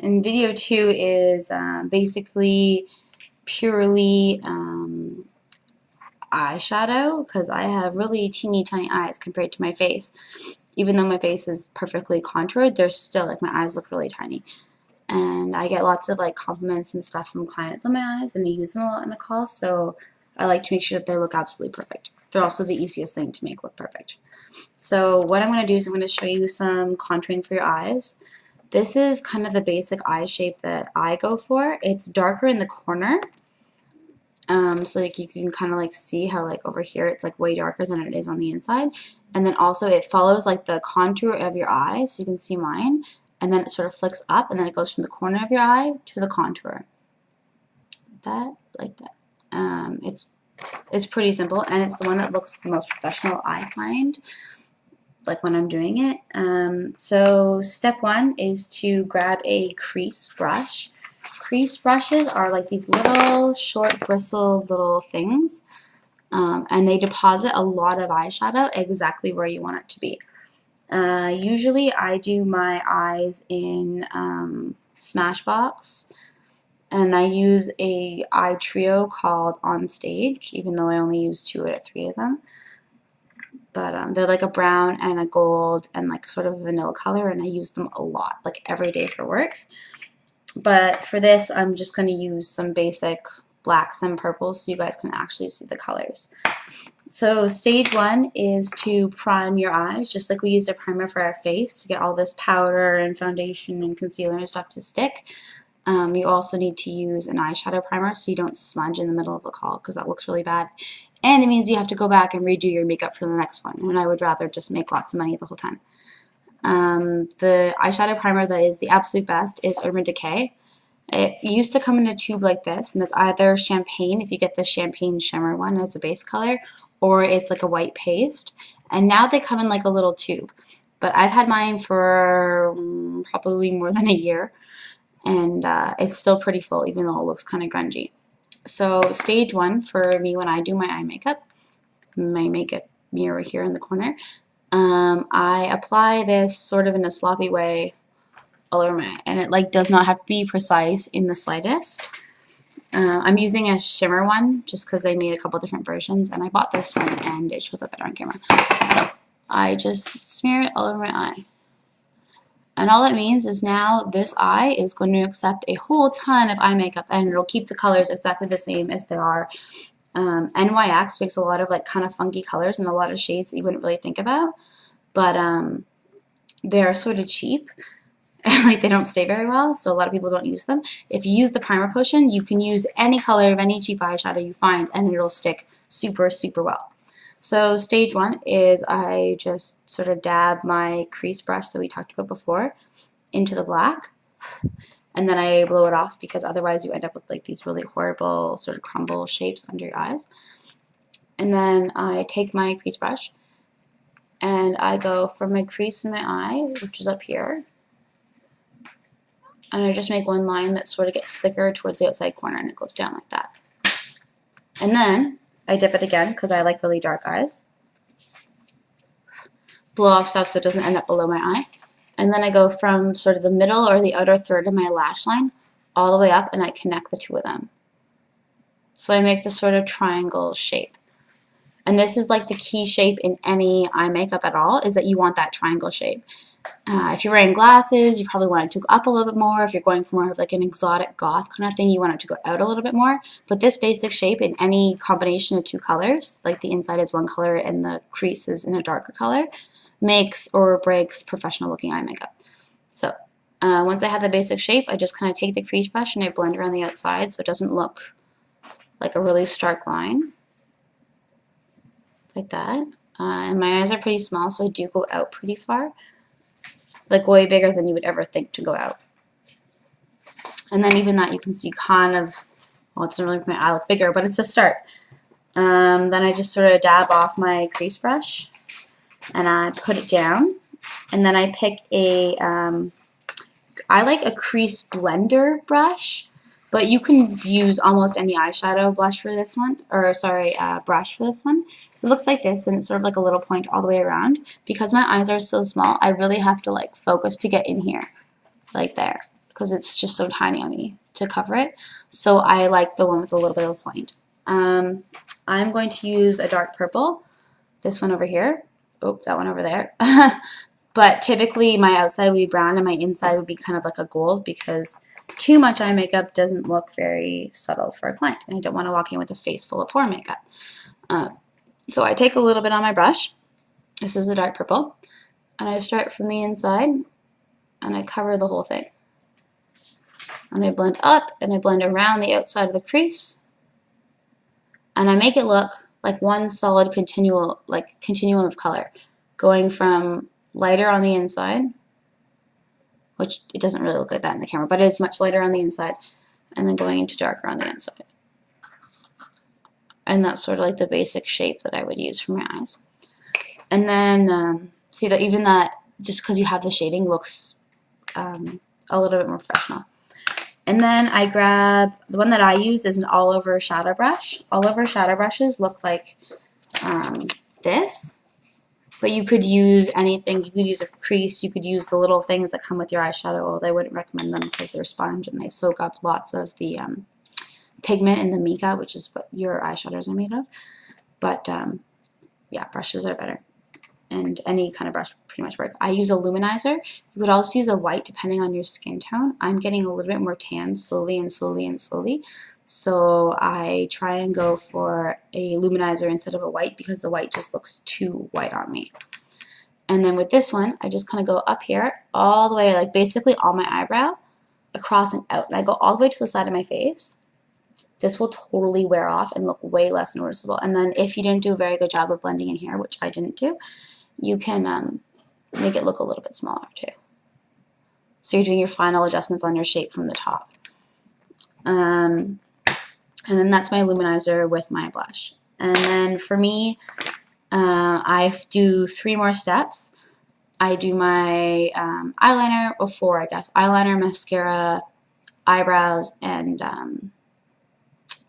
And video 2 is basically purely eyeshadow, because I have really teeny tiny eyes compared to my face. Even though my face is perfectly contoured, there's still, like, my eyes look really tiny. And I get lots of like compliments and stuff from clients on my eyes, and I use them a lot in a call, so I like to make sure that they look absolutely perfect. They're also the easiest thing to make look perfect. So what I'm going to do is I'm going to show you some contouring for your eyes. This is kind of the basic eye shape that I go for. It's darker in the corner, so like you can kind of like see how like over here it's like way darker than it is on the inside. And then also it follows like the contour of your eye, so you can see mine, and then it sort of flicks up, and then it goes from the corner of your eye to the contour. Like that. It's pretty simple, and it's the one that looks the most professional, I find, like when I'm doing it. So step 1 is to grab a crease brush. Crease brushes are like these little short bristle little things, and they deposit a lot of eyeshadow exactly where you want it to be. Usually I do my eyes in Smashbox, and I use a eye trio called On Stage, even though I only use 2 out of 3 of them. But they're like a brown and a gold and like sort of a vanilla color, and I use them a lot, like every day for work. But for this, I'm just going to use some basic blacks and purples so you guys can actually see the colors. So stage 1 is to prime your eyes, just like we used a primer for our face to get all this powder and foundation and concealer and stuff to stick. You also need to use an eyeshadow primer so you don't smudge in the middle of a call, because that looks really bad. And it means you have to go back and redo your makeup for the next one, and I would rather just make lots of money the whole time. The eyeshadow primer that is the absolute best is Urban Decay. It used to come in a tube like this, and it's either champagne, if you get the champagne shimmer one as a base color, or it's like a white paste. And now they come in like a little tube. But I've had mine for probably more than a year, and it's still pretty full, even though it looks kind of grungy. So stage 1 for me when I do my eye makeup, my makeup mirror here in the corner, I apply this sort of in a sloppy way all over my eye, and it like does not have to be precise in the slightest. I'm using a shimmer one just because they made a couple different versions, and I bought this one and it shows up better on camera. So I just smear it all over my eye. And all that means is now this eye is going to accept a whole ton of eye makeup, and it'll keep the colors exactly the same as they are. NYX makes a lot of like kind of funky colors and a lot of shades that you wouldn't really think about, but they're sort of cheap. Like they don't stay very well, so a lot of people don't use them. If you use the primer potion, you can use any color of any cheap eyeshadow you find, and it'll stick super, super well. So stage 1 is I just sort of dab my crease brush that we talked about before into the black, and then I blow it off, because otherwise you end up with like these really horrible sort of crumble shapes under your eyes. And then I take my crease brush and I go from my crease in my eye, which is up here, and I just make one line that sort of gets thicker towards the outside corner, and it goes down like that. And then I dip it again because I like really dark eyes. Blow off stuff so it doesn't end up below my eye. And then I go from sort of the middle or the outer third of my lash line all the way up, and I connect the 2 of them. So I make this sort of triangle shape. And this is like the key shape in any eye makeup at all, is that you want that triangle shape. If you're wearing glasses, you probably want it to go up a little bit more. If you're going for more of like an exotic goth kind of thing, you want it to go out a little bit more. But this basic shape in any combination of 2 colors, like the inside is one color and the crease is in a darker color, makes or breaks professional looking eye makeup. So once I have the basic shape, I just kind of take the crease brush and I blend around the outside so it doesn't look like a really stark line. Like that. And my eyes are pretty small, so I do go out pretty far. Like way bigger than you would ever think to go out. And then even that you can see kind of, well, it doesn't really make my eye look bigger, but it's a start. Then I just sort of dab off my crease brush and I put it down, and then I pick a, I like a crease blender brush, but you can use almost any eyeshadow blush for this one, or sorry, brush for this one. It looks like this, and it's sort of like a little point all the way around. Because my eyes are so small, I really have to like focus to get in here, like there. because it's just so tiny on me to cover it. So I like the one with a little bit of a point. I'm going to use a dark purple, this one over here. Oh, that one over there. But typically my outside would be brown and my inside would be kind of like a gold, because too much eye makeup doesn't look very subtle for a client, and I don't want to walk in with a face full of pore makeup. So I take a little bit on my brush. This is a dark purple, and I start from the inside and I cover the whole thing. And I blend up and I blend around the outside of the crease, and I make it look like one solid continuum of color, going from lighter on the inside, which it doesn't really look like that in the camera, but it's much lighter on the inside, and then going into darker on the inside. And that's sort of like the basic shape that I would use for my eyes. And then see that even that, just because you have the shading, looks a little bit more professional. And then I grab, the one that I use is an all-over shadow brush. All-over shadow brushes look like this, but you could use anything. You could use a crease, you could use the little things that come with your eyeshadow, although I wouldn't recommend them because they're sponge and they soak up lots of the pigment in the mica, which is what your eyeshadows are made of. But yeah, brushes are better. And any kind of brush pretty much work. I use a luminizer. You could also use a white depending on your skin tone. I'm getting a little bit more tan slowly and slowly and slowly. So I try and go for a luminizer instead of a white, because the white just looks too white on me. And then with this one, I just kind of go up here all the way, like basically on my eyebrow, across and out. And I go all the way to the side of my face. This will totally wear off and look way less noticeable. And then if you didn't do a very good job of blending in here, which I didn't do, you can make it look a little bit smaller too. So you're doing your final adjustments on your shape from the top. And then that's my luminizer with my blush. And then for me, I do 3 more steps. I do my eyeliner, or 4 I guess. Eyeliner, mascara, eyebrows, and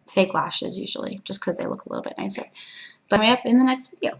fake lashes usually, just because they look a little bit nicer. But I'll be up in the next video.